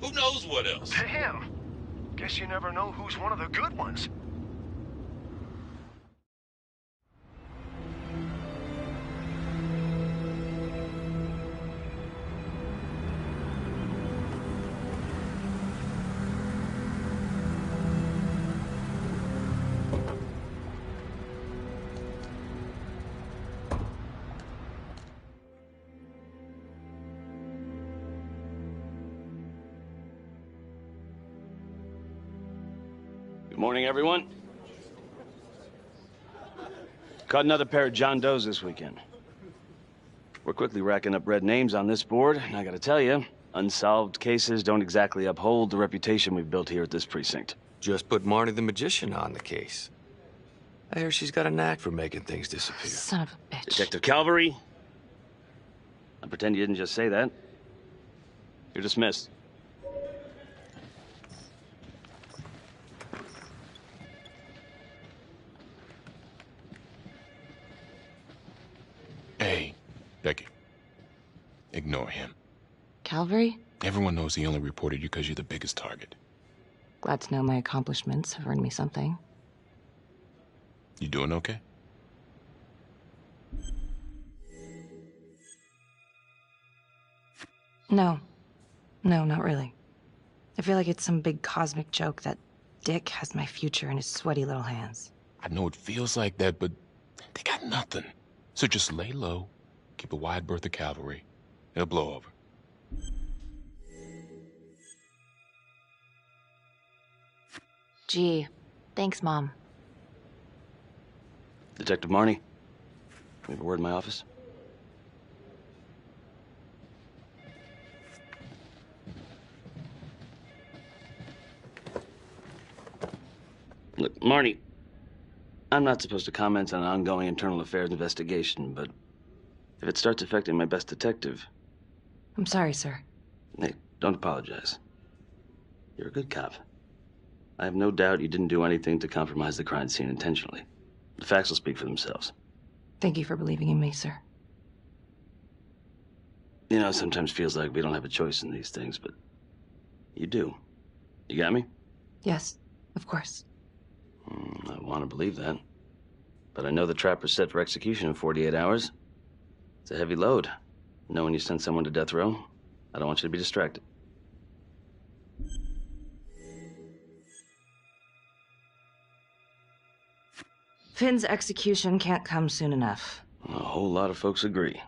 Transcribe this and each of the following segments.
Who knows what else? Damn. Guess you never know who's one of the good ones. Good morning, everyone. Caught another pair of John Does this weekend. We're quickly racking up red names on this board, and I gotta tell you, unsolved cases don't exactly uphold the reputation we've built here at this precinct. Just put Marty the Magician on the case. I hear she's got a knack for making things disappear. Son of a bitch. Detective Calvary, I pretend you didn't just say that. You're dismissed. Hey, Becky. Ignore him. Calvary? Everyone knows he only reported you because you're the biggest target. Glad to know my accomplishments have earned me something. You doing okay? No. No, not really. I feel like it's some big cosmic joke that Dick has my future in his sweaty little hands. I know it feels like that, but they got nothing. So just lay low, keep a wide berth of cavalry. It'll blow over. Gee, thanks, Mom. Detective Marnie, we have a word in my office. Look, Marnie, I'm not supposed to comment on an ongoing internal affairs investigation, but if it starts affecting my best detective... I'm sorry, sir. Hey, don't apologize. You're a good cop. I have no doubt you didn't do anything to compromise the crime scene intentionally. The facts will speak for themselves. Thank you for believing in me, sir. You know, it sometimes feels like we don't have a choice in these things, but you do. You got me? Yes, of course. I want to believe that. But I know the trapper's set for execution in 48 hours. It's a heavy load. Knowing you sent someone to death row, I don't want you to be distracted. Finn's execution can't come soon enough. A whole lot of folks agree.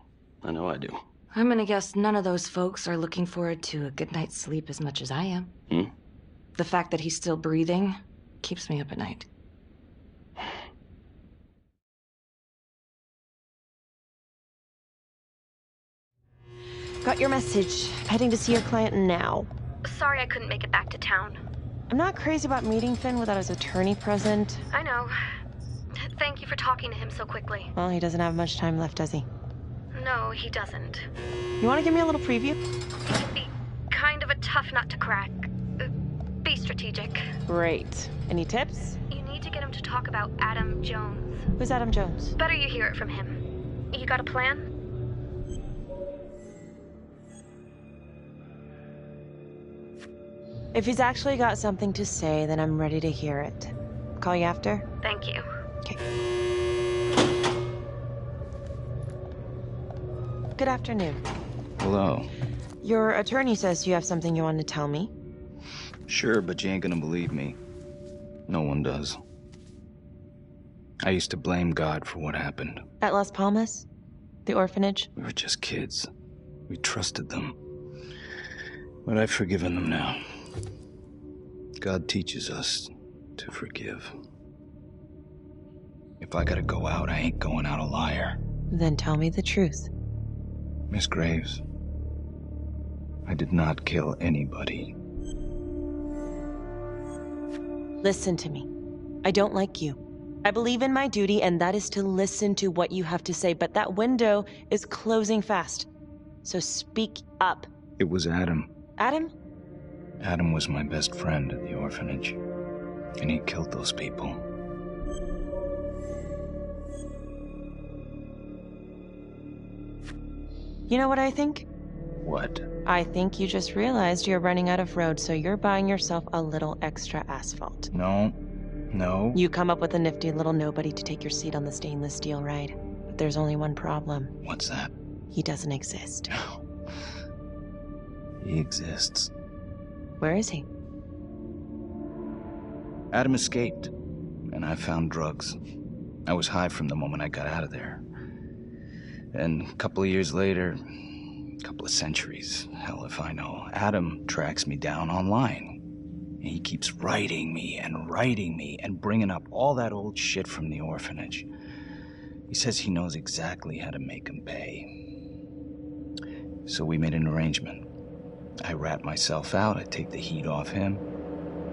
I know I do. I'm gonna guess none of those folks are looking forward to a good night's sleep as much as I am. The fact that he's still breathing keeps me up at night. Got your message. Heading to see your client now. Sorry I couldn't make it back to town. I'm not crazy about meeting Finn without his attorney present. I know. Thank you for talking to him so quickly. Well, he doesn't have much time left, does he? No, he doesn't. You want to give me a little preview? He can be kind of a tough nut to crack. Be strategic. Great. Any tips? You need to get him to talk about Adam Jones. Who's Adam Jones? Better you hear it from him. You got a plan? If he's actually got something to say, then I'm ready to hear it. Call you after? Thank you. Okay. Good afternoon. Hello. Your attorney says you have something you want to tell me. Sure, but you ain't gonna believe me. No one does. I used to blame God for what happened. At Las Palmas? The orphanage? We were just kids. We trusted them. But I've forgiven them now. God teaches us to forgive. If I gotta go out, I ain't going out a liar. Then tell me the truth. Miss Graves, I did not kill anybody. Listen to me. I don't like you. I believe in my duty, and that is to listen to what you have to say, but that window is closing fast. So speak up. It was Adam. Adam? Adam was my best friend at the orphanage, and he killed those people. You know what I think? What? I think you just realized you're running out of road, so you're buying yourself a little extra asphalt. No. No. You come up with a nifty little nobody to take your seat on the stainless steel ride. But there's only one problem. What's that? He doesn't exist. He exists. Where is he? Adam escaped, and I found drugs. I was high from the moment I got out of there. And a couple of years later, a couple of centuries, hell if I know, Adam tracks me down online. And he keeps writing me and bringing up all that old shit from the orphanage. He says he knows exactly how to make him pay. So we made an arrangement. I rat myself out, I take the heat off him,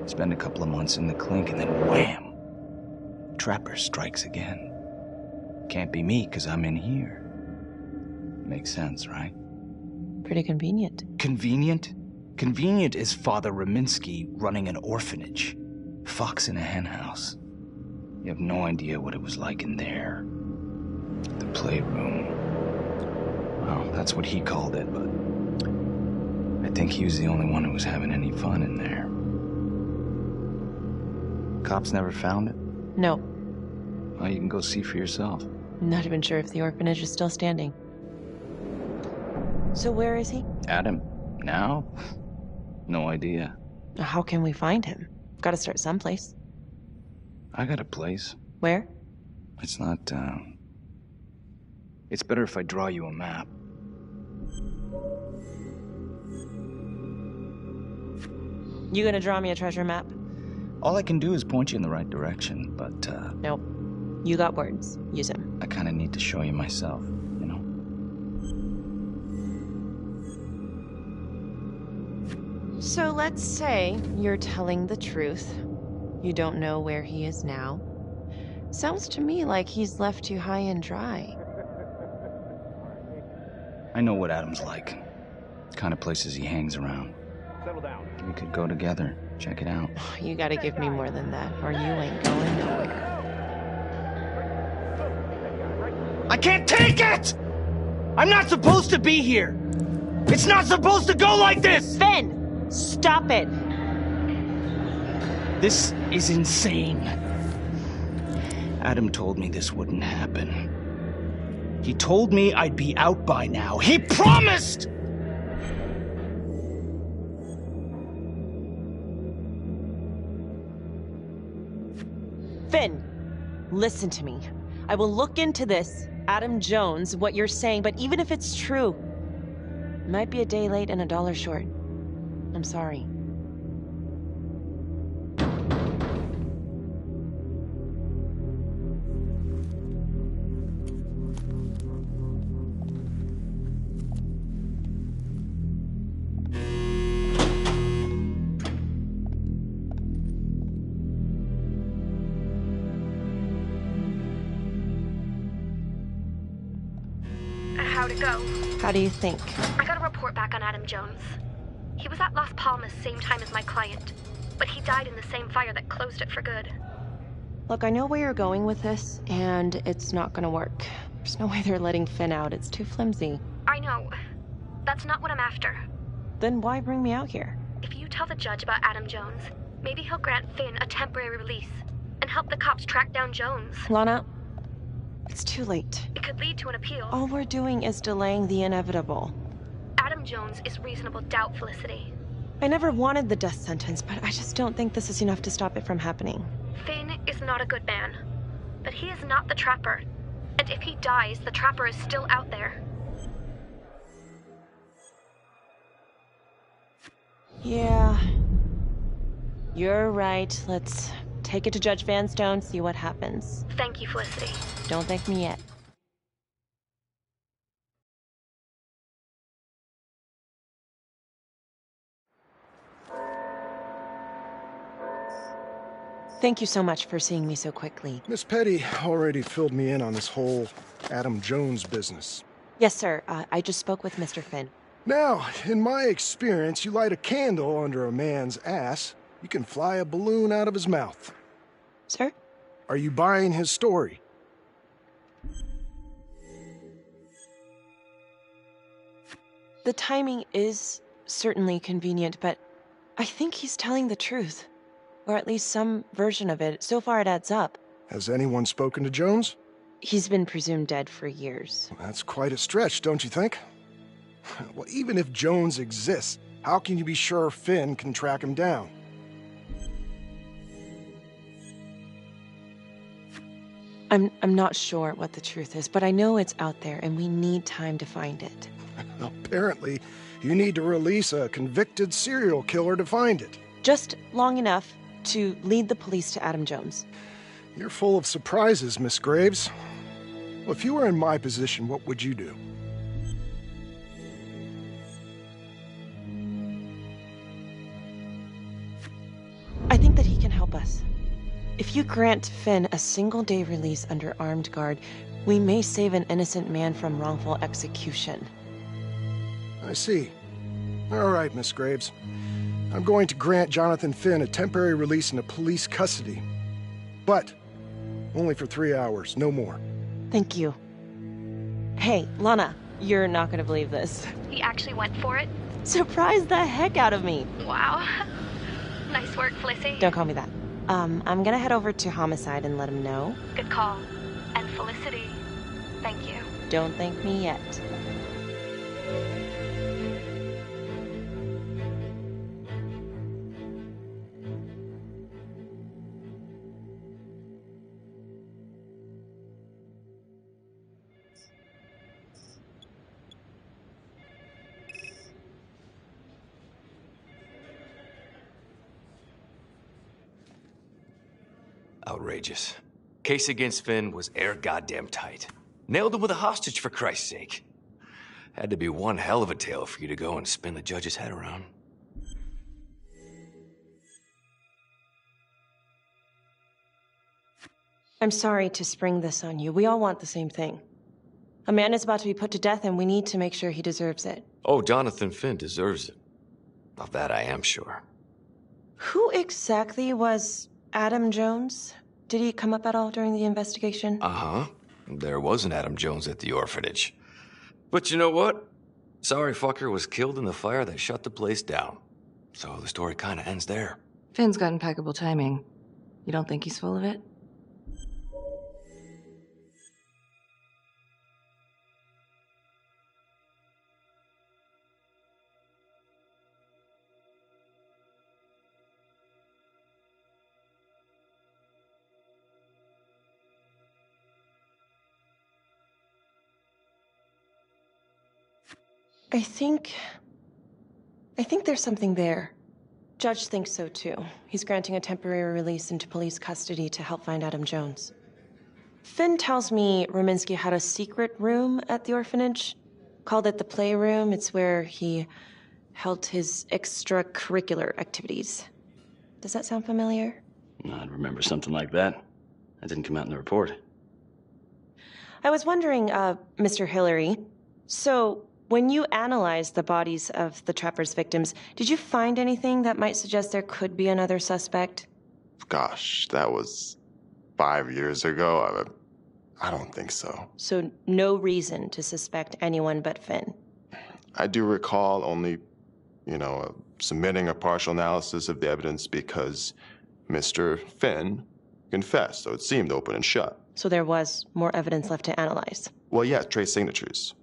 spend a couple of months in the clink, and then wham! Trapper strikes again. Can't be me, 'cause I'm in here. Makes sense, right? Pretty convenient. Convenient? Convenient is Father Raminsky running an orphanage. Fox in a henhouse. You have no idea what it was like in there. The playroom. Well, that's what he called it, but I think he was the only one who was having any fun in there. Cops never found it? No. Well, you can go see for yourself. Not even sure if the orphanage is still standing. So where is he? Adam? Now? No idea. How can we find him? Gotta start someplace. I got a place. Where? It's not, It's better if I draw you a map. You gonna draw me a treasure map? All I can do is point you in the right direction, but, Nope. You got words. Use them. I kinda need to show you myself, you know? So let's say you're telling the truth. You don't know where he is now. Sounds to me like he's left you high and dry. I know what Adam's like. The kind of places he hangs around. Settle down. We could go together, check it out. You gotta give me more than that, or you ain't going nowhere. I can't take it! I'm not supposed to be here! It's not supposed to go like this! Finn! Stop it! This is insane. Adam told me this wouldn't happen. He told me I'd be out by now. He promised! Finn, listen to me. I will look into this, Adam Jones, what you're saying, but even if it's true, it might be a day late and $1 short. I'm sorry. How'd it go? How do you think? I got a report back on Adam Jones. He was at Las Palmas same time as my client, but he died in the same fire that closed it for good. Look, I know where you're going with this, and it's not gonna work. There's no way they're letting Finn out. It's too flimsy. I know. That's not what I'm after. Then why bring me out here? If you tell the judge about Adam Jones, maybe he'll grant Finn a temporary release and help the cops track down Jones. Lana, it's too late. It could lead to an appeal. All we're doing is delaying the inevitable. Adam Jones is reasonable doubt, Felicity. I never wanted the death sentence, but I just don't think this is enough to stop it from happening. Finn is not a good man, but he is not the Trapper. And if he dies, the Trapper is still out there. Yeah. You're right. Let's take it to Judge Vanstone, see what happens. Thank you, Felicity. Don't thank me yet. Thank you so much for seeing me so quickly. Miss Petty already filled me in on this whole Adam Jones business. Yes, sir. I just spoke with Mr. Finn. Now, in my experience, you light a candle under a man's ass, you can fly a balloon out of his mouth. Sir? Are you buying his story? The timing is certainly convenient, but I think he's telling the truth. Or at least some version of it. So far it adds up. Has anyone spoken to Jones? He's been presumed dead for years. That's quite a stretch, don't you think? Well, even if Jones exists, how can you be sure Finn can track him down? I'm not sure what the truth is, but I know it's out there and we need time to find it. Apparently, you need to release a convicted serial killer to find it. Just long enough to lead the police to Adam Jones. You're full of surprises, Miss Graves. Well, if you were in my position, what would you do? I think that he can help us. If you grant Finn a single-day release under armed guard, we may save an innocent man from wrongful execution. I see. All right, Miss Graves. I'm going to grant Jonathan Finn a temporary release into police custody. But only for 3 hours, no more. Thank you. Hey, Lana, you're not gonna believe this. He actually went for it? Surprised the heck out of me. Wow. Nice work, Felicity. Don't call me that. I'm gonna head over to Homicide and let him know. Good call. And Felicity, thank you. Don't thank me yet. Outrageous. Case against Finn was air goddamn tight. Nailed him with a hostage, for Christ's sake. Had to be one hell of a tale for you to go and spin the judge's head around. I'm sorry to spring this on you. We all want the same thing. A man is about to be put to death, and we need to make sure he deserves it. Oh, Jonathan Finn deserves it. Of that I am sure. Who exactly was Adam Jones? Did he come up at all during the investigation? Uh-huh. There was an Adam Jones at the orphanage. But you know what? Sorry fucker was killed in the fire that shut the place down. So the story kind of ends there. Finn's got impeccable timing. You don't think he's full of it? I think there's something there. Judge thinks so too. He's granting a temporary release into police custody to help find Adam Jones. Finn tells me Rominsky had a secret room at the orphanage. Called it the playroom. It's where he held his extracurricular activities. Does that sound familiar? I'd remember something like that. That didn't come out in the report. I was wondering, Mr. Hillary, so when you analyzed the bodies of the Trapper's victims, did you find anything that might suggest there could be another suspect? Gosh, that was 5 years ago. I don't think so. So no reason to suspect anyone but Finn? I do recall only, submitting a partial analysis of the evidence because Mr. Finn confessed, so it seemed open and shut. So there was more evidence left to analyze? Well, yeah, trace signatures.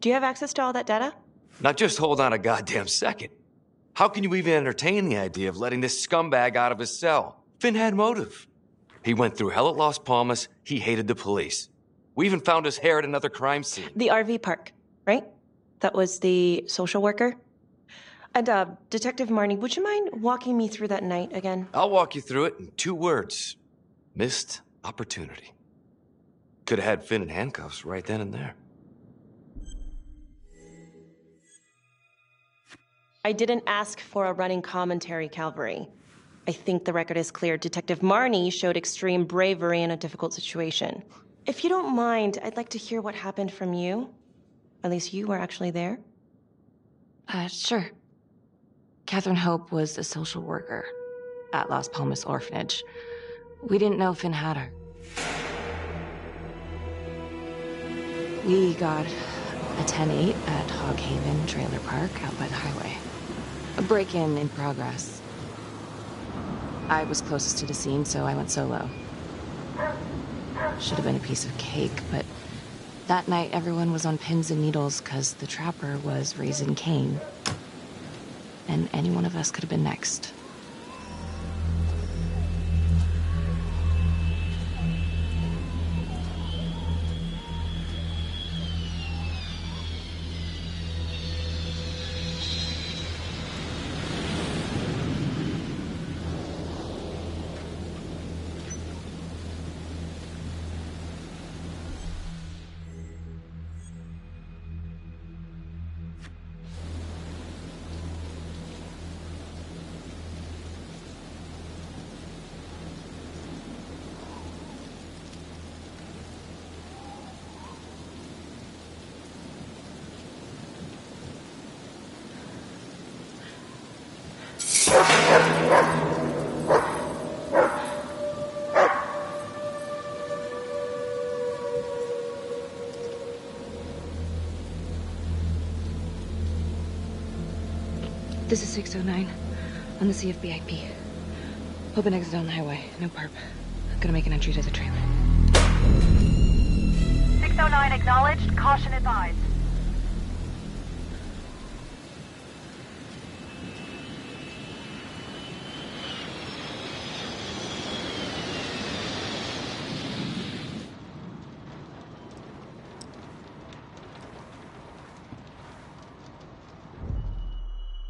Do you have access to all that data? Now just hold on a goddamn second. How can you even entertain the idea of letting this scumbag out of his cell? Finn had motive. He went through hell at Las Palmas. He hated the police. We even found his hair at another crime scene. The RV park, right? That was the social worker? And, Detective Marnie, would you mind walking me through that night again? I'll walk you through it in 2 words. Missed opportunity. Could have had Finn in handcuffs right then and there. I didn't ask for a running commentary, Calvary. I think the record is clear. Detective Marnie showed extreme bravery in a difficult situation. If you don't mind, I'd like to hear what happened from you. At least you were actually there. Sure. Catherine Hope was a social worker at Las Palmas Orphanage. We didn't know Finn had her. We got A 10-8 at Hog Haven Trailer Park out by the highway. A break-in in progress. I was closest to the scene, so I went solo. Should have been a piece of cake, but that night everyone was on pins and needles because the trapper was raising Cain. And any one of us could have been next. This is 609 on the CFBIP. Open exit on the highway. No perp. Gonna make an entry to the trailer. 609 acknowledged. Caution advised.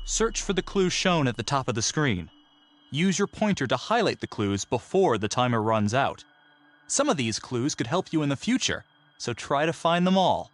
Search for the clues shown at the top of the screen. Use your pointer to highlight the clues before the timer runs out. Some of these clues could help you in the future, so try to find them all.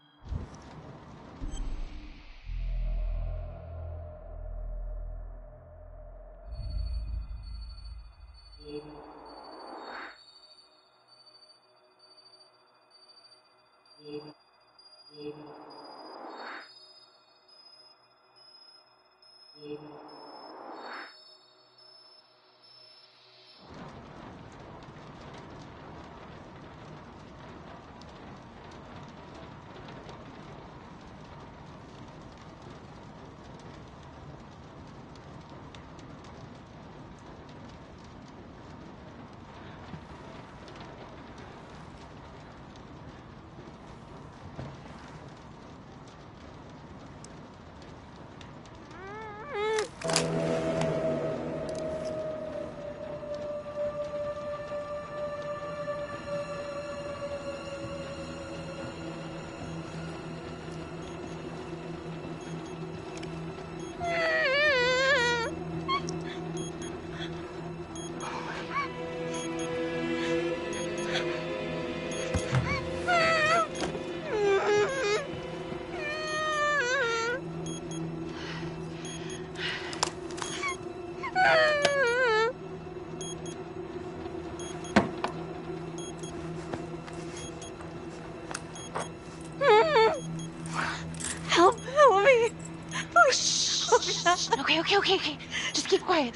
Okay. Just keep quiet.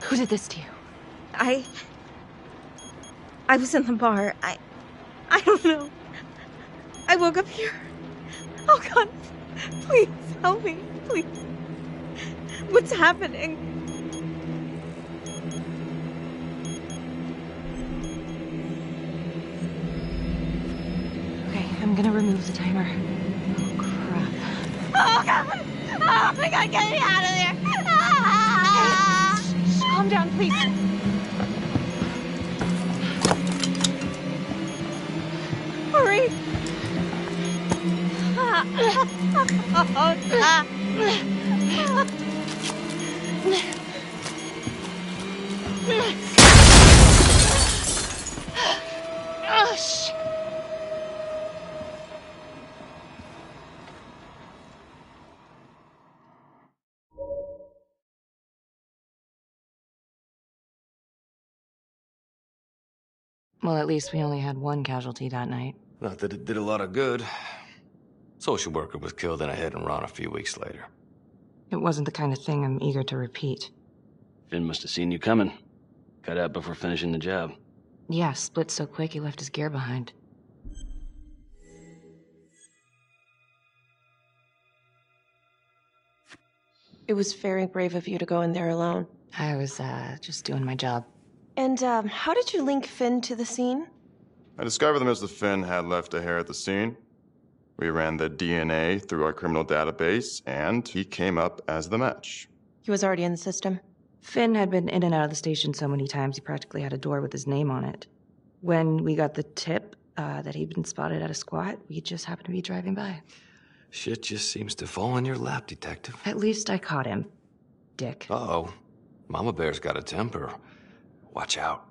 Who did this to you? I was in the bar. I don't know. I woke up here. Oh, God. Please, help me. Please. What's happening? Okay, I'm gonna remove the timer. Oh, crap. Oh, God! Oh, my God, get me out of there! Ah! Shh, calm down, please. Hurry! Oh, shit. Well, at least we only had one casualty that night. Not that it did a lot of good. Social worker was killed in a hit-and-run a few weeks later. It wasn't the kind of thing I'm eager to repeat. Finn must have seen you coming. Got out before finishing the job. Yeah, split so quick he left his gear behind. It was very brave of you to go in there alone. I was, just doing my job. And, how did you link Finn to the scene? I discovered that Mr. Finn had left a hair at the scene. We ran the DNA through our criminal database, and he came up as the match. He was already in the system. Finn had been in and out of the station so many times he practically had a door with his name on it. When we got the tip that he'd been spotted at a squat, we just happened to be driving by. Shit just seems to fall in your lap, Detective. At least I caught him, dick. Uh-oh. Mama Bear's got a temper. Watch out.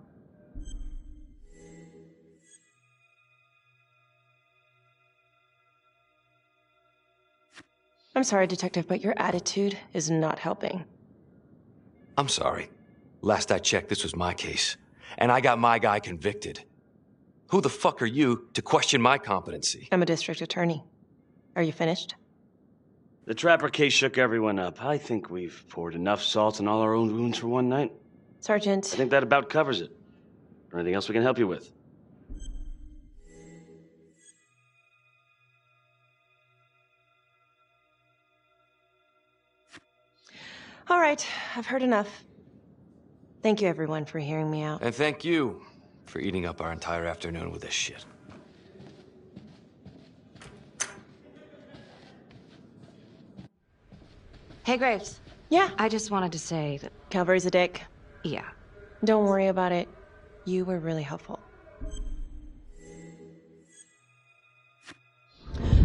I'm sorry, Detective, but your attitude is not helping. I'm sorry. Last I checked, this was my case. And I got my guy convicted. Who the fuck are you to question my competency? I'm a district attorney. Are you finished? The Trapper case shook everyone up. I think we've poured enough salt in all our own wounds for one night. Sergeant. I think that about covers it. Or anything else we can help you with? All right, I've heard enough. Thank you, everyone, for hearing me out. And thank you for eating up our entire afternoon with this shit. Hey, Graves. Yeah? I just wanted to say that... Calvary's a dick. Yeah. Don't worry about it. You were really helpful.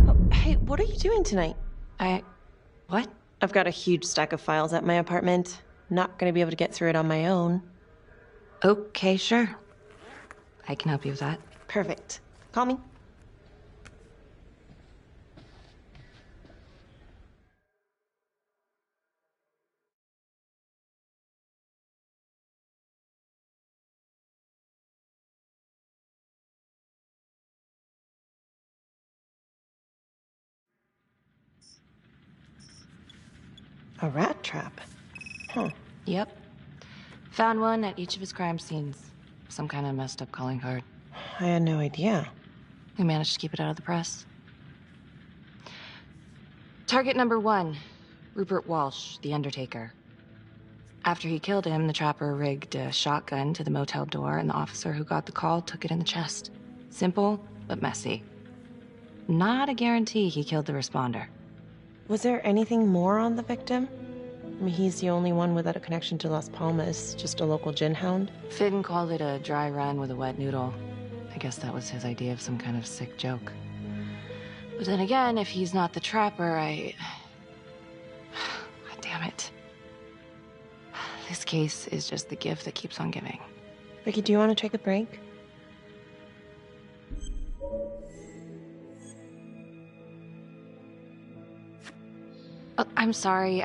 Oh, hey, what are you doing tonight? What? I've got a huge stack of files at my apartment. Not gonna be able to get through it on my own. Okay, sure. I can help you with that. Perfect. Call me. A rat trap? Huh. Yep. Found one at each of his crime scenes. Some kind of messed up calling card. I had no idea. We managed to keep it out of the press. Target number 1, Rupert Walsh, the Undertaker. After he killed him, the trapper rigged a shotgun to the motel door, and the officer who got the call took it in the chest. Simple, but messy. Not a guarantee he killed the responder. Was there anything more on the victim? I mean, he's the only one without a connection to Las Palmas, just a local gin hound. Finn called it a dry run with a wet noodle. I guess that was his idea of some kind of sick joke. But then again, if he's not the trapper, God damn it. This case is just the gift that keeps on giving. Vicky, do you want to take a break? I'm sorry,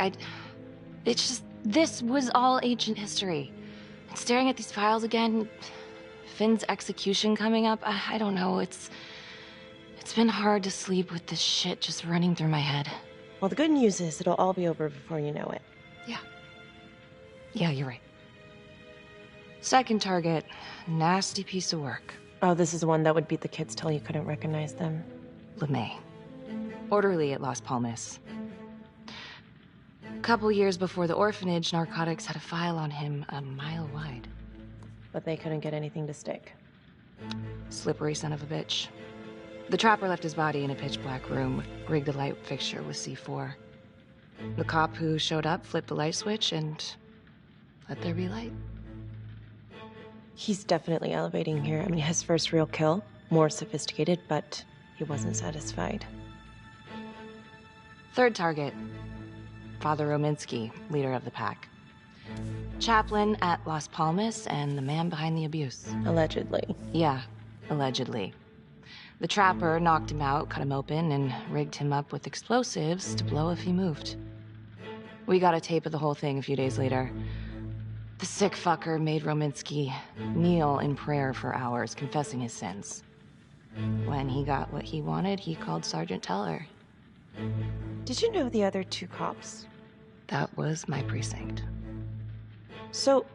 it's just, this was all ancient history. And staring at these files again, Finn's execution coming up, I don't know, it's been hard to sleep with this shit just running through my head. Well, the good news is it'll all be over before you know it. Yeah, you're right. Second target, nasty piece of work. Oh, this is the one that would beat the kids till you couldn't recognize them. LeMay. Orderly at Las Palmas. A couple years before the orphanage, narcotics had a file on him a mile wide. But they couldn't get anything to stick. Slippery son of a bitch. The trapper left his body in a pitch-black room, rigged a light fixture with C4. The cop who showed up flipped the light switch and let there be light. He's definitely elevating here. I mean, his first real kill, more sophisticated, but he wasn't satisfied. Third target, Father Rominsky, leader of the pack. Chaplain at Las Palmas and the man behind the abuse. Allegedly. Yeah, allegedly. The trapper knocked him out, cut him open, and rigged him up with explosives to blow if he moved. We got a tape of the whole thing a few days later. The sick fucker made Rominsky kneel in prayer for hours, confessing his sins. When he got what he wanted, he called Sergeant Teller. Did you know the other two cops? That was my precinct. So,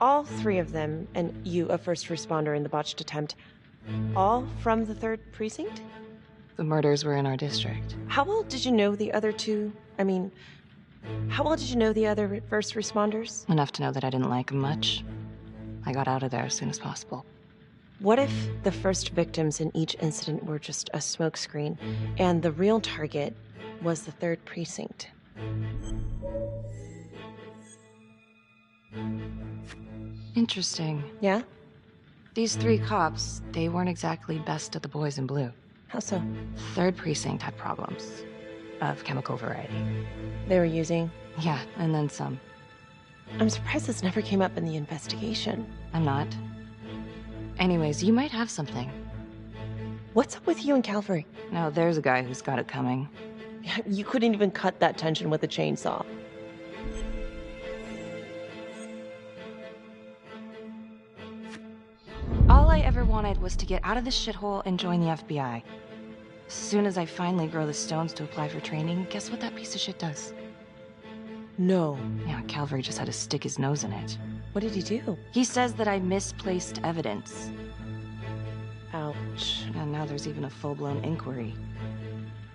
all three of them, and you, a first responder in the botched attempt, all from the 3rd precinct? The murders were in our district. How well did you know the other two? I mean, How well did you know the other first responders? Enough to know that I didn't like them much. I got out of there as soon as possible. What if the first victims in each incident were just a smokescreen, and the real target was the 3rd precinct? Interesting. Yeah? These 3 cops, they weren't exactly best of the boys in blue. How so? 3rd precinct had problems. Of chemical variety. They were using? Yeah, and then some. I'm surprised this never came up in the investigation. I'm not. Anyways, you might have something. What's up with you and Calvary? No, there's a guy who's got it coming. You couldn't even cut that tension with a chainsaw. All I ever wanted was to get out of this shithole and join the FBI. As soon as I finally grow the stones to apply for training, guess what that piece of shit does? No. Yeah, Calvary just had to stick his nose in it. What did he do? He says that I misplaced evidence. Ouch. And now there's even a full-blown inquiry.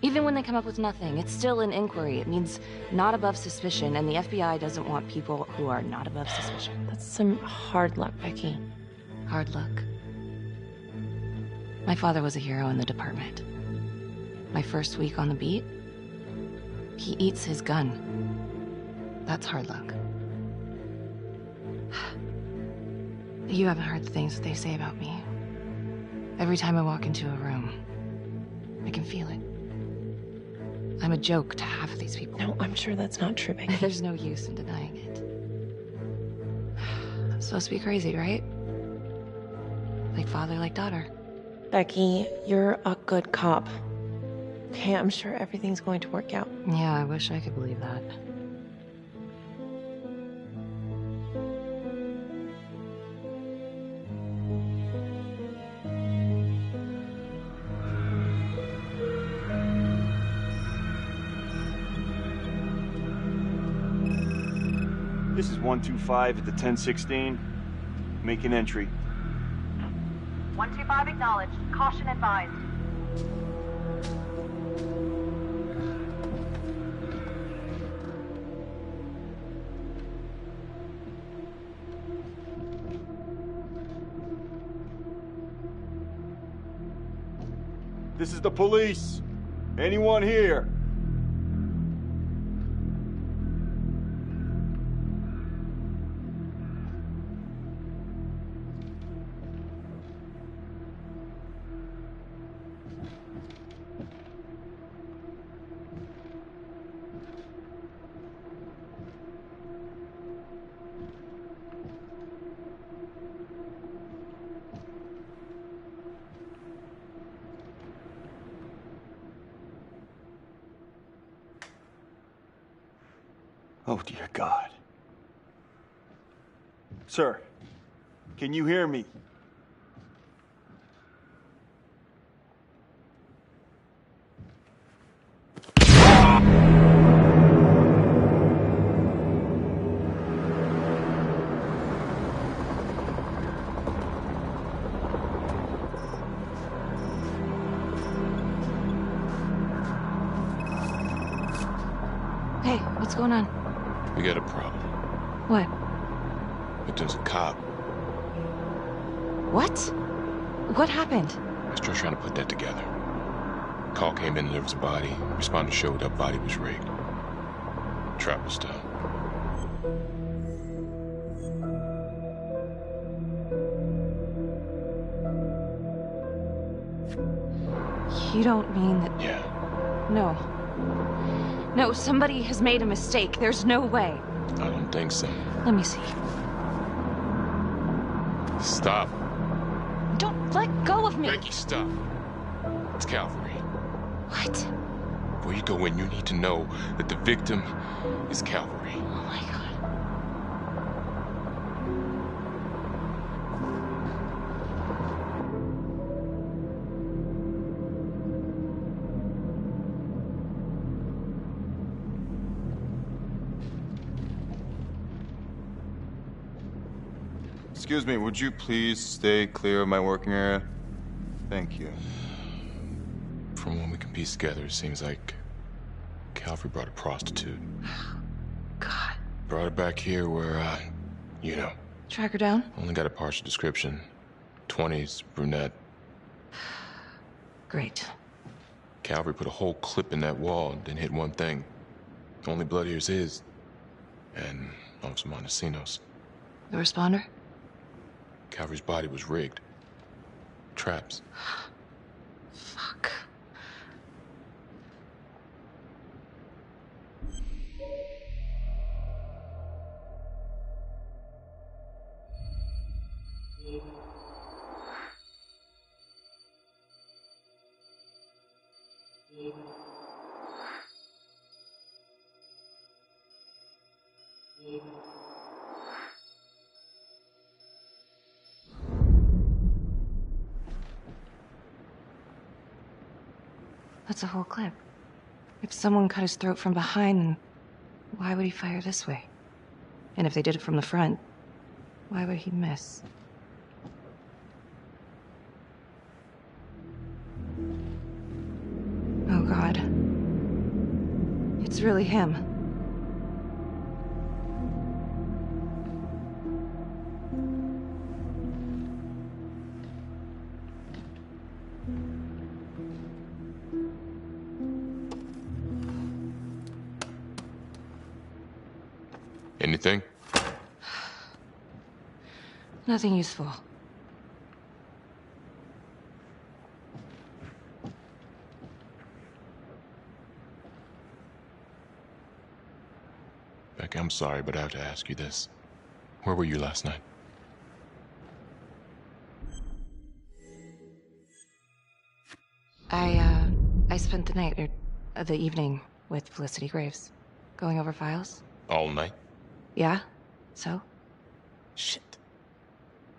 Even when they come up with nothing, it's still an inquiry. It means not above suspicion, and the FBI doesn't want people who are not above suspicion. That's some hard luck, Becky. Hard luck. My father was a hero in the department. My first week on the beat, he eats his gun. That's hard luck. You haven't heard the things that they say about me. Every time I walk into a room, I can feel it. I'm a joke to half of these people. No, I'm sure that's not true, Becky. There's no use in denying it. I'm supposed to be crazy, right? Like father, like daughter. Becky, you're a good cop. Okay, I'm sure everything's going to work out. Yeah, I wish I could believe that. This is 125 at the 1016. Make an entry. 125 acknowledged. Caution advised. This is the police. Anyone here? Oh, dear God. Sir, can you hear me? Hey, what's going on? We got a problem. What? Victim's a cop. What? What happened? I'm still trying to put that together. Call came in and there was a body. Responder showed up, body was rigged. Trap was done. You don't mean that... Yeah. No. No, somebody has made a mistake. There's no way. I don't think so. Let me see. Stop. Don't let go of me. Becky, stop. It's Calvary. What? Before you go in, you need to know that the victim is Calvary. Oh my God. Excuse me, would you please stay clear of my working area? Thank you. From what we can piece together, it seems like Calvary brought a prostitute. brought her back here where, you know. Track her down? Only got a partial description. 20s, brunette. Great. Calvary put a whole clip in that wall, didn't hit one thing. Only blood here's his. And Officer Montesinos. The responder? Calvary's body was rigged. Traps. Fuck. That's a whole clip. If someone cut his throat from behind, then why would he fire this way? And if they did it from the front, why would he miss? Oh, God. It's really him. Anything? Nothing useful. Becky, I'm sorry, but I have to ask you this. Where were you last night? I spent the night, or the evening, with Felicity Graves. Going over files. All night? Yeah? So? Shit.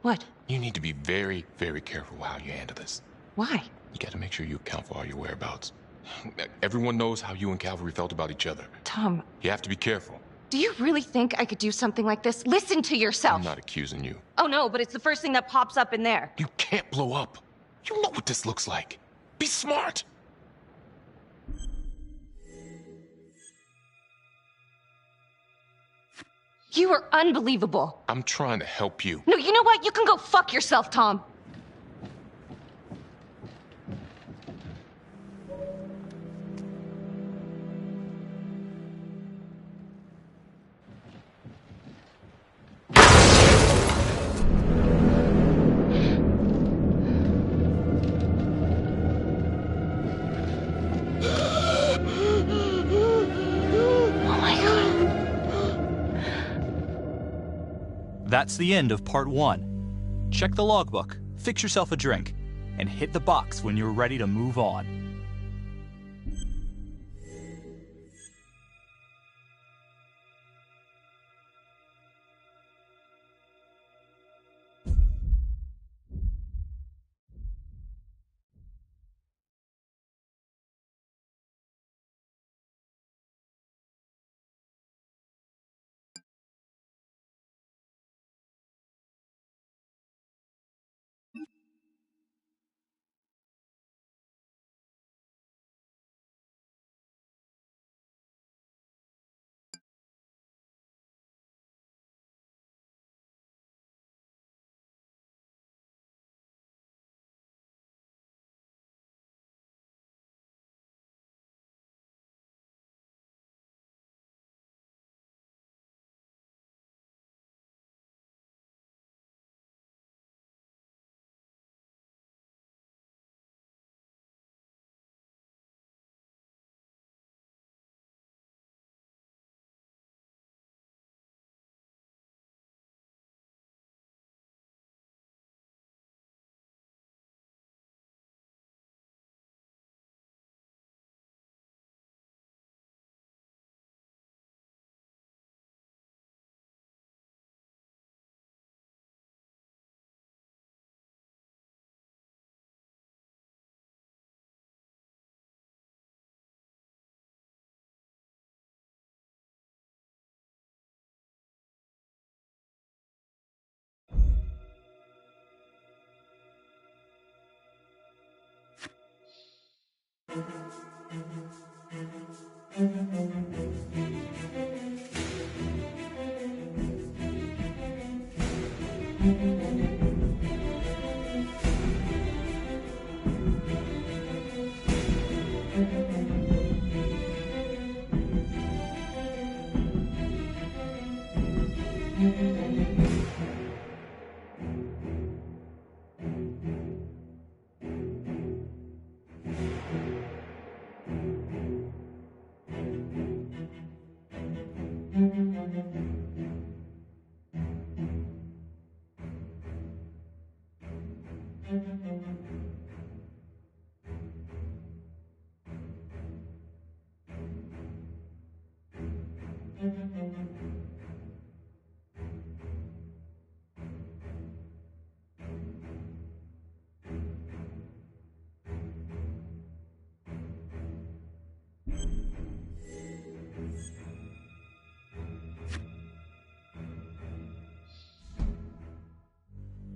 What? You need to be very, very careful how you handle this. Why? You gotta make sure you account for all your whereabouts. Everyone knows how you and Calvary felt about each other. Tom. You have to be careful. Do you really think I could do something like this? Listen to yourself! I'm not accusing you. Oh no, but it's the first thing that pops up in there. You can't blow up. You know what this looks like. Be smart! You are unbelievable. I'm trying to help you. No, you know what? You can go fuck yourself, Tom. That's the end of part 1. Check the logbook, fix yourself a drink, and hit the box when you're ready to move on.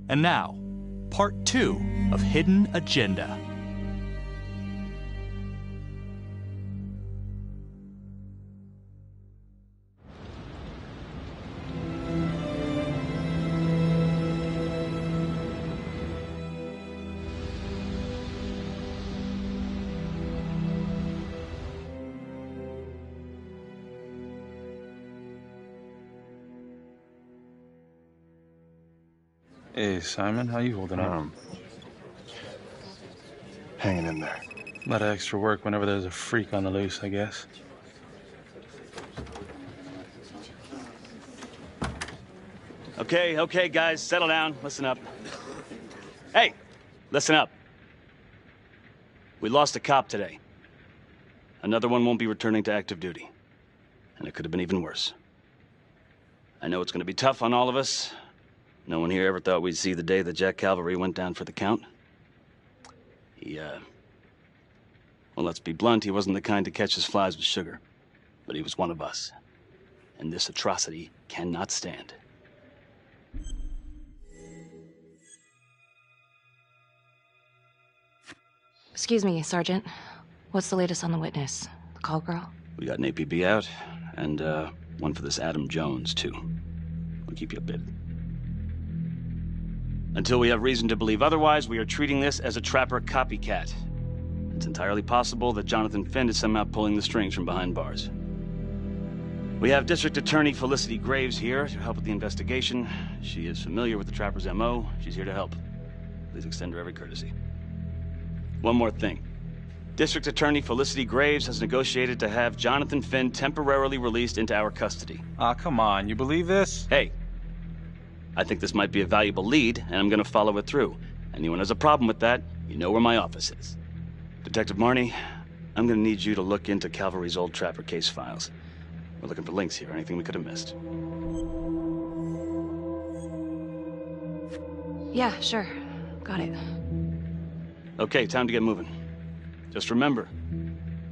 And now, part 2 of Hidden Agenda. Hey, Simon, how you holding up? Hanging in there. A lot of extra work whenever there's a freak on the loose, I guess. Okay, guys, settle down. Listen up. Hey, listen up. We lost a cop today. Another one won't be returning to active duty. And it could have been even worse. I know it's going to be tough on all of us. No one here ever thought we'd see the day that Jack Calvary went down for the count. Well, let's be blunt, he wasn't the kind to catch his flies with sugar. But he was one of us. And this atrocity cannot stand. Excuse me, Sergeant. What's the latest on the witness? The call girl? We got an APB out, and one for this Adam Jones, too. We'll keep you updated. Until we have reason to believe otherwise, we are treating this as a trapper copycat. It's entirely possible that Jonathan Finn is somehow pulling the strings from behind bars. We have District Attorney Felicity Graves here to help with the investigation. She is familiar with the trapper's MO. She's here to help. Please extend her every courtesy. One more thing. District Attorney Felicity Graves has negotiated to have Jonathan Finn temporarily released into our custody. Ah, come on. You believe this? Hey. I think this might be a valuable lead, and I'm gonna follow it through. Anyone has a problem with that, you know where my office is. Detective Marnie, I'm gonna need you to look into Calvary's old trapper case files. We're looking for links here, anything we could have missed. Yeah, sure. Got it. Okay, time to get moving. Just remember,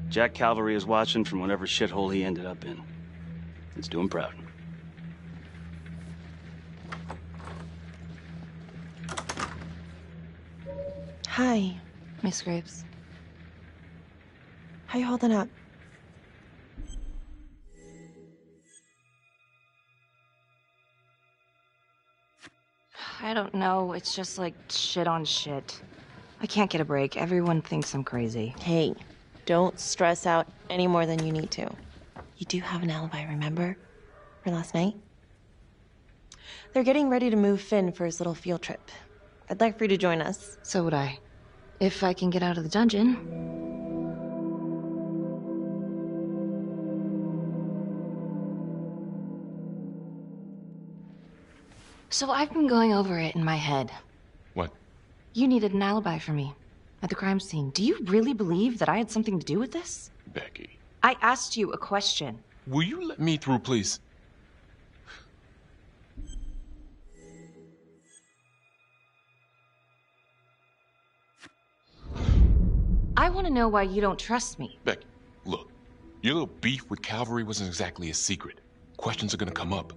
Jack Calvary is watching from whatever shithole he ended up in. Let's do him proud. Hi. Miss Graves. How you holding up? I don't know. It's just like shit on shit. I can't get a break. Everyone thinks I'm crazy. Hey, don't stress out any more than you need to. You do have an alibi, remember? For last night? They're getting ready to move Finn for his little field trip. I'd like for you to join us. So would I. If I can get out of the dungeon. So I've been going over it in my head. What? You needed an alibi for me at the crime scene. Do you really believe that I had something to do with this? Becky. I asked you a question. Will you let me through, please? I want to know why you don't trust me. Becky, look. Your little beef with Calvary wasn't exactly a secret. Questions are gonna come up.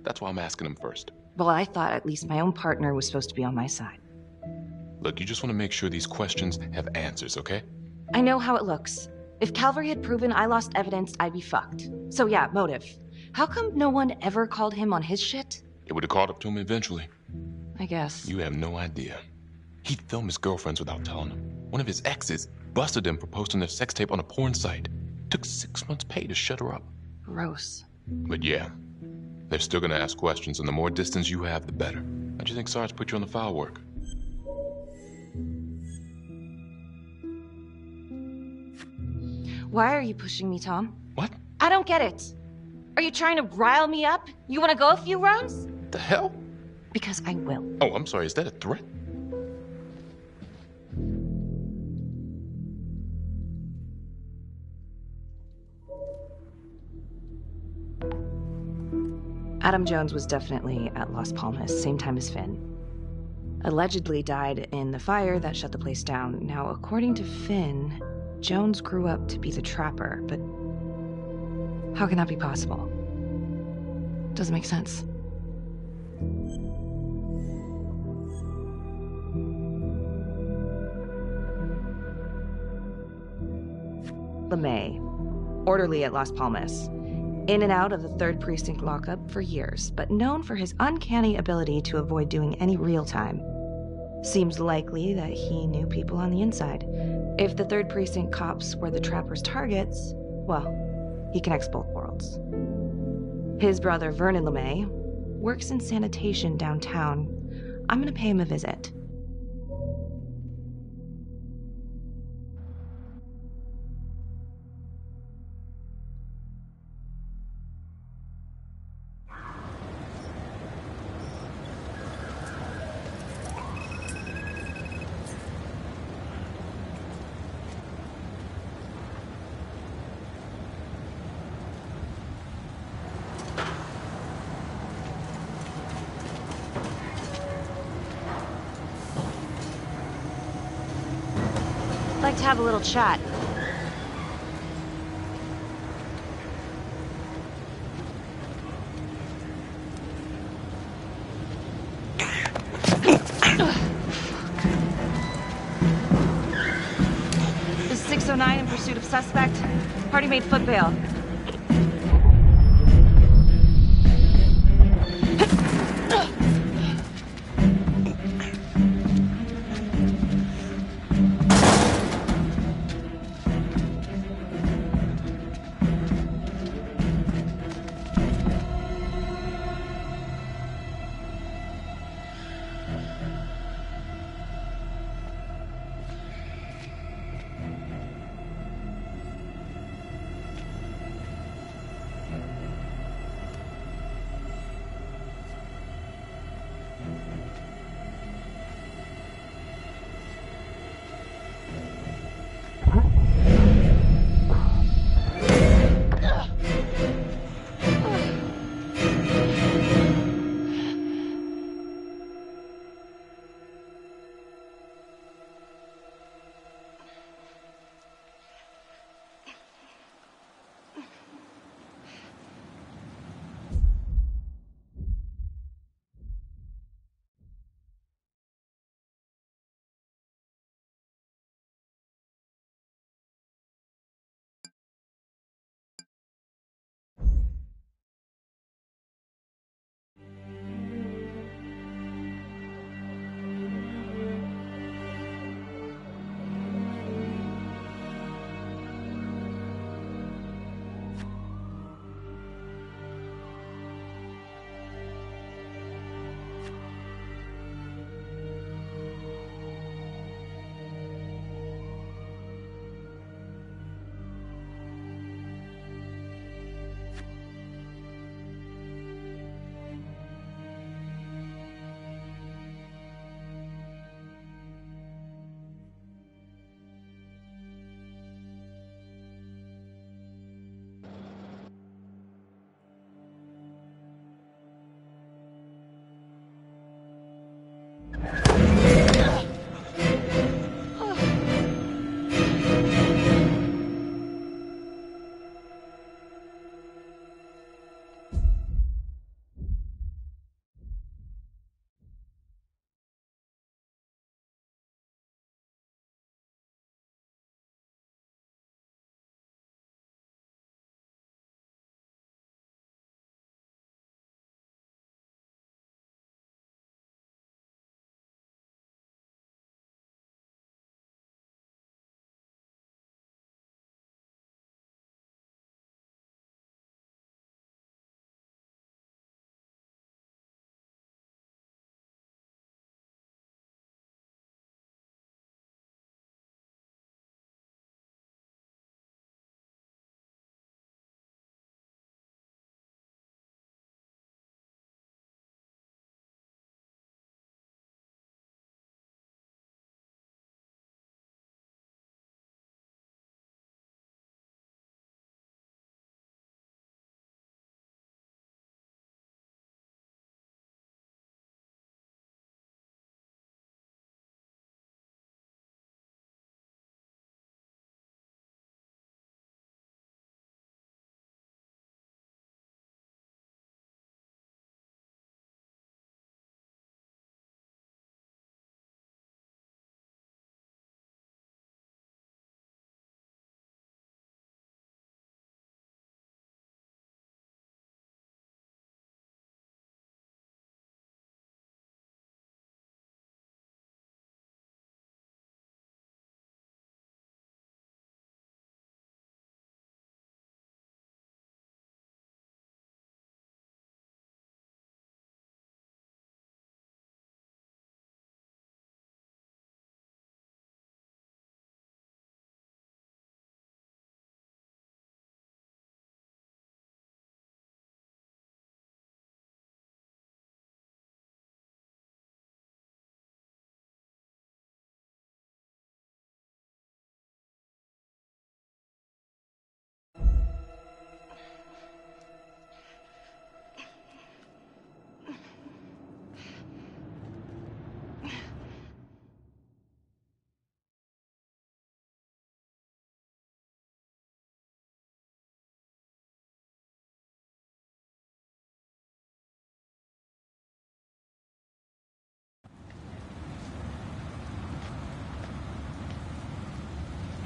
That's why I'm asking them first. Well, I thought at least my own partner was supposed to be on my side. Look, you just want to make sure these questions have answers, okay? I know how it looks. If Calvary had proven I lost evidence, I'd be fucked. So yeah, motive. How come no one ever called him on his shit? It would have caught up to him eventually. I guess. You have no idea. He'd film his girlfriends without telling them. One of his exes busted him for posting their sex tape on a porn site. Took 6 months' pay to shut her up. Gross. But yeah, they're still gonna ask questions, and the more distance you have, the better. How'd you think Sarge put you on the file work? Why are you pushing me, Tom? What? I don't get it. Are you trying to rile me up? You want to go a few rounds? The hell? Because I will. Oh, I'm sorry. Is that a threat? Adam Jones was definitely at Las Palmas, same time as Finn. Allegedly died in the fire that shut the place down. Now, according to Finn, Jones grew up to be the trapper, but how can that be possible? Doesn't make sense. LeMay, orderly at Las Palmas. In and out of the 3rd Precinct lockup for years, but known for his uncanny ability to avoid doing any real time. Seems likely that he knew people on the inside. If the 3rd Precinct cops were the trapper's targets, well, he connects both worlds. His brother, Vernon LeMay, works in sanitation downtown. I'm gonna pay him a visit. Like to have a little chat. Is 609 in pursuit of suspect? Party made foot bail.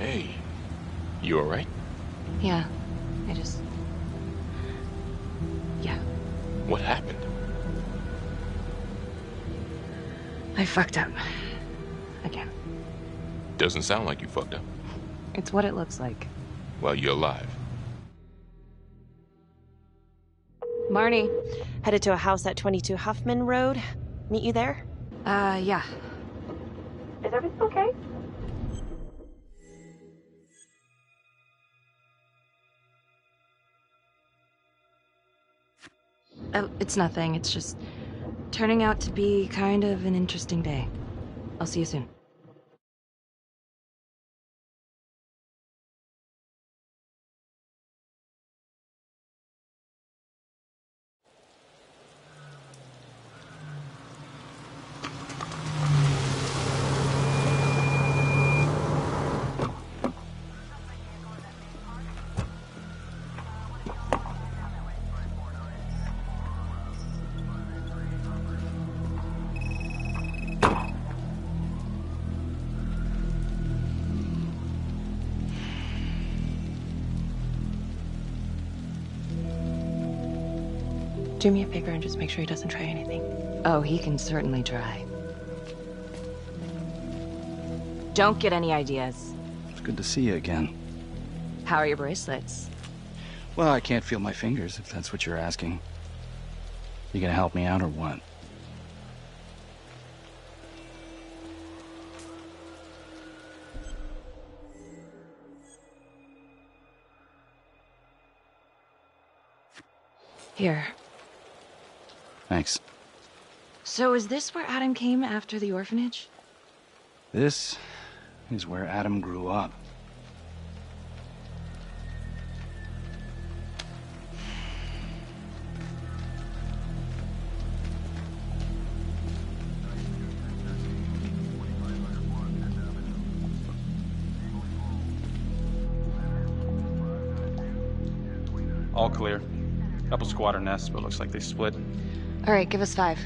Hey, you alright? Yeah, Yeah. What happened? I fucked up. Again. Doesn't sound like you fucked up. It's what it looks like. Well, you're alive. Marnie, headed to a house at 22 Huffman Road. Meet you there? Yeah. Is everything okay? Oh, it's nothing. It's just turning out to be kind of an interesting day. I'll see you soon. Do me a favor and just make sure he doesn't try anything. Oh, he can certainly try. Don't get any ideas. It's good to see you again. How are your bracelets? Well, I can't feel my fingers, if that's what you're asking. You gonna help me out or what? Here. Thanks. So is this where Adam came after the orphanage? This is where Adam grew up. All clear. Couple squatter nests, but looks like they split. All right, give us 5.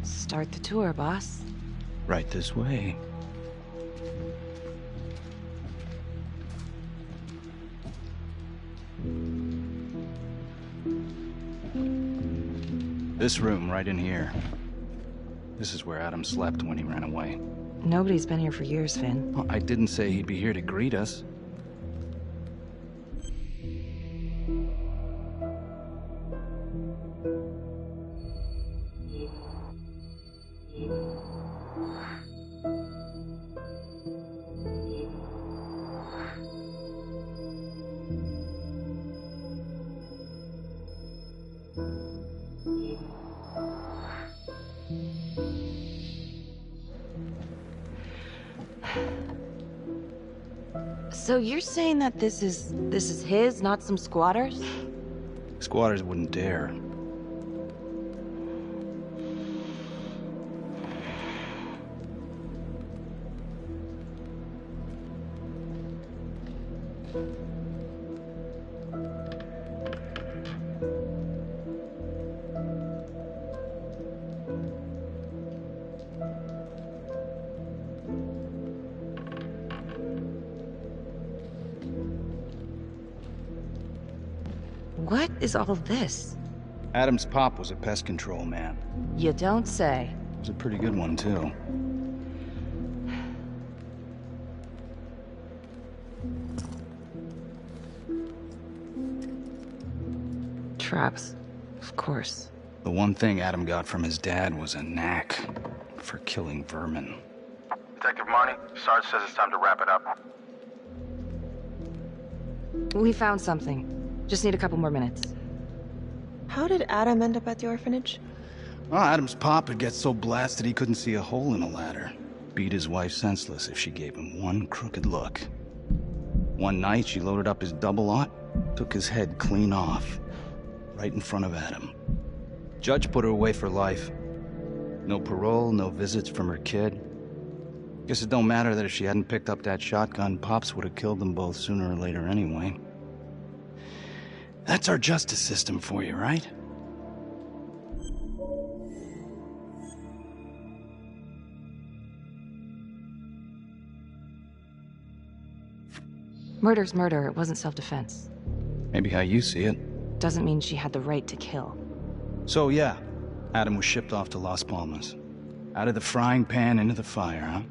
Start the tour, boss. Right this way. This room right in here. This is where Adam slept when he ran away. Nobody's been here for years, Finn. Well, I didn't say he'd be here to greet us. So you're saying that this is his, not some squatters? Squatters wouldn't dare. What is all this? Adam's pop was a pest control man. You don't say. It was a pretty good one, too. Traps, of course. The one thing Adam got from his dad was a knack for killing vermin. Detective Marnie, Sarge says it's time to wrap it up. We found something. Just need a couple more minutes. How did Adam end up at the orphanage? Well, Adam's pop had get so blasted he couldn't see a hole in a ladder. Beat his wife senseless if she gave him one crooked look. One night, she loaded up his double-aught, took his head clean off, right in front of Adam. Judge put her away for life. No parole, no visits from her kid. Guess it don't matter that if she hadn't picked up that shotgun, Pops would have killed them both sooner or later anyway. That's our justice system for you, right? Murder's murder, it wasn't self-defense. Maybe how you see it. Doesn't mean she had the right to kill. So yeah, Adam was shipped off to Las Palmas. Out of the frying pan into the fire, huh?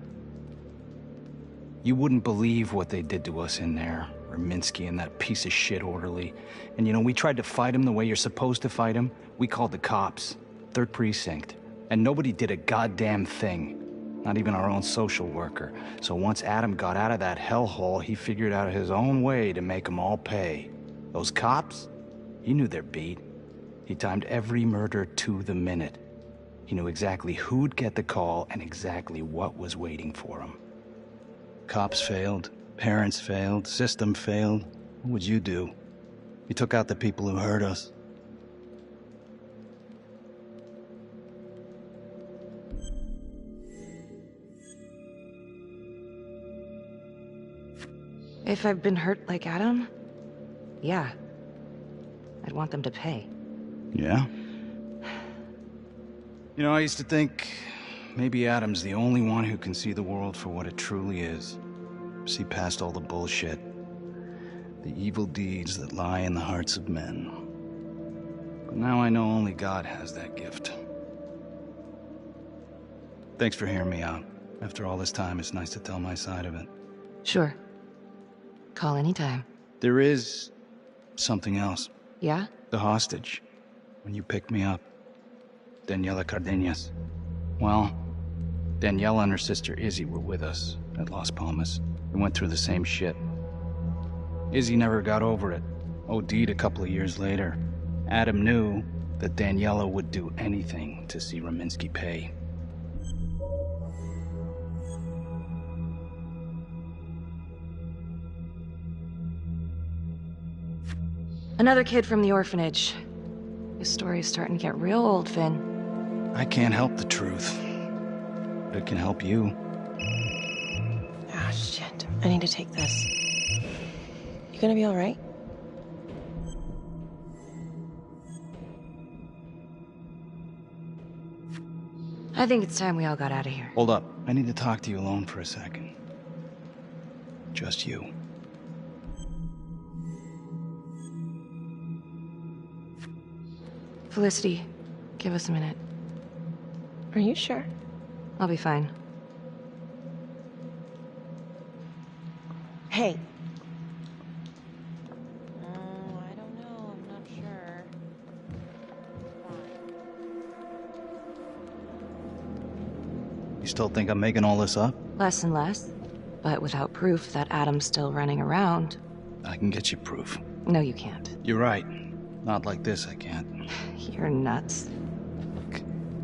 You wouldn't believe what they did to us in there. Raminsky and that piece of shit orderly. And you know, we tried to fight him the way you're supposed to fight him. We called the cops. 3rd Precinct. And nobody did a goddamn thing. Not even our own social worker. So once Adam got out of that hellhole, he figured out his own way to make them all pay. Those cops? He knew their beat. He timed every murder to the minute. He knew exactly who'd get the call and exactly what was waiting for him. Cops failed. Parents failed. System failed. What would you do? You took out the people who hurt us. If I've been hurt like Adam, yeah. I'd want them to pay. Yeah? You know, I used to think maybe Adam's the only one who can see the world for what it truly is. See past all the bullshit. The evil deeds that lie in the hearts of men. But now I know only God has that gift. Thanks for hearing me out. After all this time, it's nice to tell my side of it. Sure. Call anytime. There is something else. Yeah? The hostage. When you picked me up. Daniela Cardenas. Well, Daniela and her sister Izzy were with us at Las Palmas. We went through the same shit. Izzy never got over it. OD'd a couple of years later. Adam knew that Daniela would do anything to see Raminsky pay. Another kid from the orphanage. This story's starting to get real old, Finn. I can't help the truth, but it can help you. Ah, shit. I need to take this. You gonna be all right? I think it's time we all got out of here. Hold up. I need to talk to you alone for a second. Just you. Felicity, give us a minute. Are you sure? I'll be fine. Hey. I don't know. I'm not sure. You still think I'm making all this up? Less and less. But without proof that Adam's still running around... I can get you proof. No, you can't. You're right. Not like this, I can't. You're nuts. Look,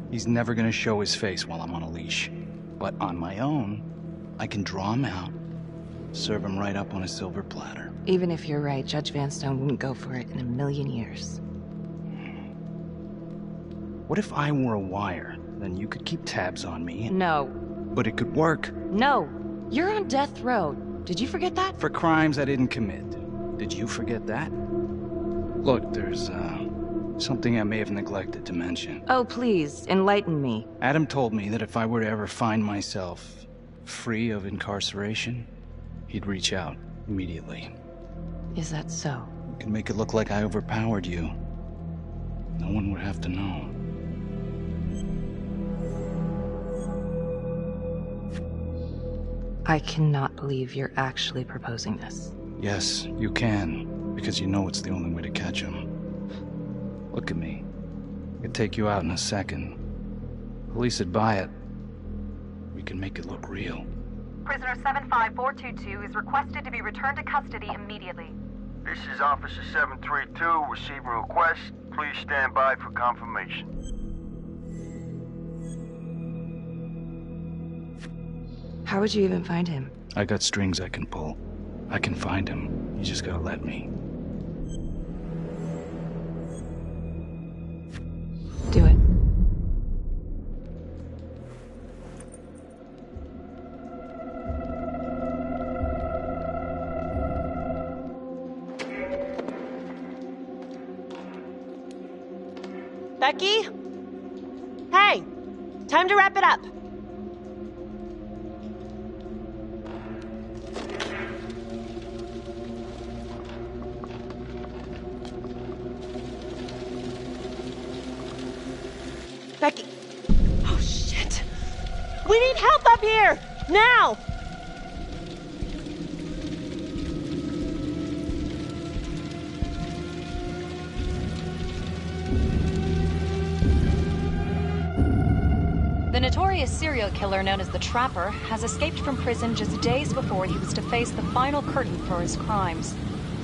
he's never gonna show his face while I'm on a leash. But on my own, I can draw him out, serve him right up on a silver platter. Even if you're right, Judge Vanstone wouldn't go for it in a million years. What if I were a wire? Then you could keep tabs on me. No. But it could work. No. You're on death row. Did you forget that? For crimes I didn't commit. Did you forget that? Look, there's, something I may have neglected to mention. Oh, please, enlighten me. Adam told me that if I were to ever find myself free of incarceration, he'd reach out immediately. Is that so? You could make it look like I overpowered you. No one would have to know. I cannot believe you're actually proposing this. Yes, you can, because you know it's the only way to catch him. Look at me. I could take you out in a second. Police would buy it. We can make it look real. Prisoner 75422 is requested to be returned to custody immediately. This is Officer 732 receiving request. Please stand by for confirmation. How would you even find him? I got strings I can pull. I can find him. You just gotta let me. Do it. Becky? Hey! Time to wrap it up. Becky. Oh, shit. We need help up here! Now! The notorious serial killer known as the Trapper has escaped from prison just days before he was to face the final curtain for his crimes.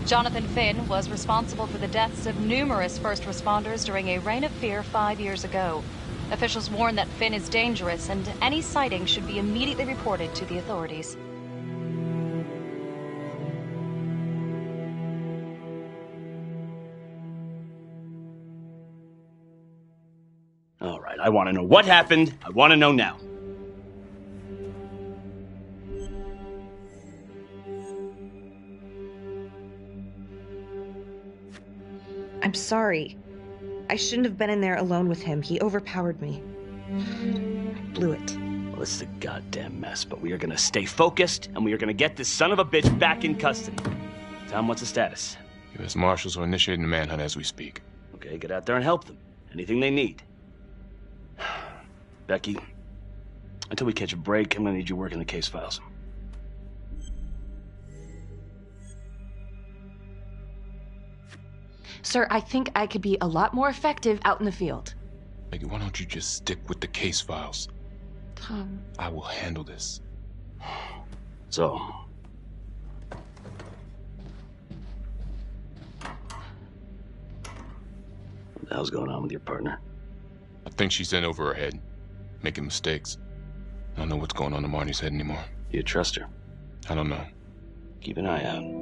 Jonathan Finn was responsible for the deaths of numerous first responders during a reign of fear 5 years ago. Officials warn that Finn is dangerous and any sighting should be immediately reported to the authorities. All right, I want to know what happened. I want to know now. I'm sorry. I shouldn't have been in there alone with him. He overpowered me. I blew it. Well, it's a goddamn mess, but we are going to stay focused, and we are going to get this son of a bitch back in custody. Tom, what's the status? U.S. Marshals are initiating the manhunt as we speak. Okay, get out there and help them. Anything they need. Becky, until we catch a break, I'm gonna need you working the case files. Sir, I think I could be a lot more effective out in the field. Becky, why don't you just stick with the case files? Tom. I will handle this. So... what the hell's going on with your partner? I think she's in over her head, making mistakes. I don't know what's going on in Marnie's head anymore. You trust her? I don't know. Keep an eye out.